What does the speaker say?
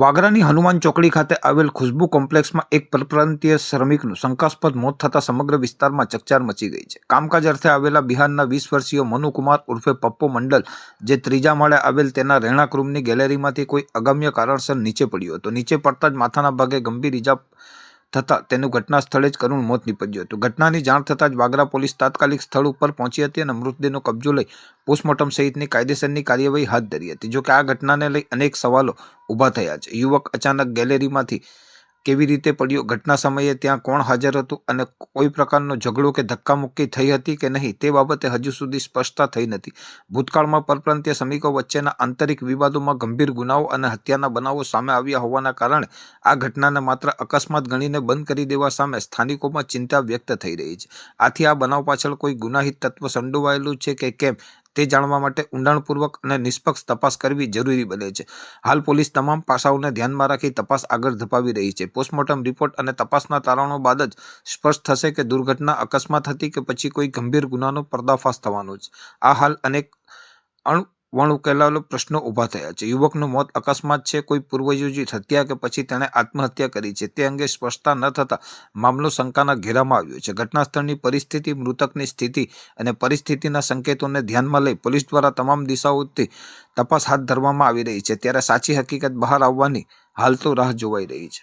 વાગરાની હનુમાન ચોકડી ખાતે આવેલ ખુશ્બુ કોમ્પ્લેક્સમાં એક પરપ્રાંતીય શ્રમિકનું શંકાસ્પદ મોત થતાં સમગ્ર વિસ્તારમાં ચકચાર મચી ગઈ છે. કામકાજ અર્થે આવેલા બિહારના 20 વર્ષીય મનુકુમાર ઉર્ફે પપ્પુ મંડલ, જે ત્રીજા માળે આવેલ તેના રહેણાંક રૂમની ગેલેરીમાંથી કોઈ અગમ્ય કારણસર નીચે પડ્યો હતો. નીચે પડતા જ માથાના ભાગે ગંભીર ઈજા થતાં તેનું ઘટના સ્થળે જ કરુણ મોત નીપજ્યું હતું. ઘટનાની જાણ થતાં જ વાગરા પોલીસ તાત્કાલિક સ્થળ ઉપર પહોંચી હતી અને મૃતદેહનો કબજો લઈ પોસ્ટમોર્ટમ સહિતની કાયદેસરની કાર્યવાહી હાથ ધરી હતી. જોકે આ ઘટનાને લઈ અનેક સવાલો ઊભા થયા છે. યુવક અચાનક ગેલેરીમાંથી કેવી રીતે પડ્યો, ઘટના સમયે ત્યાં કોણ હાજર હતું અને કોઈ પ્રકારનો ઝઘડો કે ધક્કામુક્કી થઈ હતી કે નહીં તે બાબતે હજુ સુધી સ્પષ્ટતા થઈ નથી. ભૂતકાળમાં પરપ્રાંતીય શ્રમિકો વચ્ચેના આંતરિક વિવાદોમાં ગંભીર ગુનાઓ અને હત્યાના બનાવો સામે આવ્યા હોવાના કારણે આ ઘટનાને માત્ર અકસ્માત ગણીને બંધ કરી દેવા સામે સ્થાનિકોમાં ચિંતા વ્યક્ત થઈ રહી છે. આથી આ બનાવ પાછળ કોઈ ગુનાહિત તત્વ સંડોવાયેલું છે કે કેમ તે જાણવા માટે ઊંડાણપૂર્વક અને નિષ્પક્ષ તપાસ કરવી જરૂરી બને છે. હાલ પોલીસ તમામ પાસાઓને ધ્યાનમાં રાખી તપાસ આગળ ધપાવી રહી છે. પોસ્ટમોર્ટમ રિપોર્ટ અને તપાસના તારણો બાદ જ સ્પષ્ટ થશે કે દુર્ઘટના અકસ્માત હતી કે પછી કોઈ ગંભીર ગુનાનો પર્દાફાશ થવાનો છે. આ હાલ અનેક વણઉકેલાયેલા પ્રશ્નો ઊભા થયા છે. યુવકનું મોત અકસ્માત છે, કોઈ પૂર્વયોજિત હત્યા કે પછી તેણે આત્મહત્યા કરી છે તે અંગે સ્પષ્ટતા ન થતાં મામલો શંકાના ઘેરામાં આવ્યો છે. ઘટના સ્થળની પરિસ્થિતિ, મૃતકની સ્થિતિ અને પરિસ્થિતિના સંકેતોને ધ્યાનમાં લઈ પોલીસ દ્વારા તમામ દિશાઓથી તપાસ હાથ ધરવામાં આવી રહી છે. ત્યારે સાચી હકીકત બહાર આવવાની હાલ તો રાહ જોવાઈ રહી છે.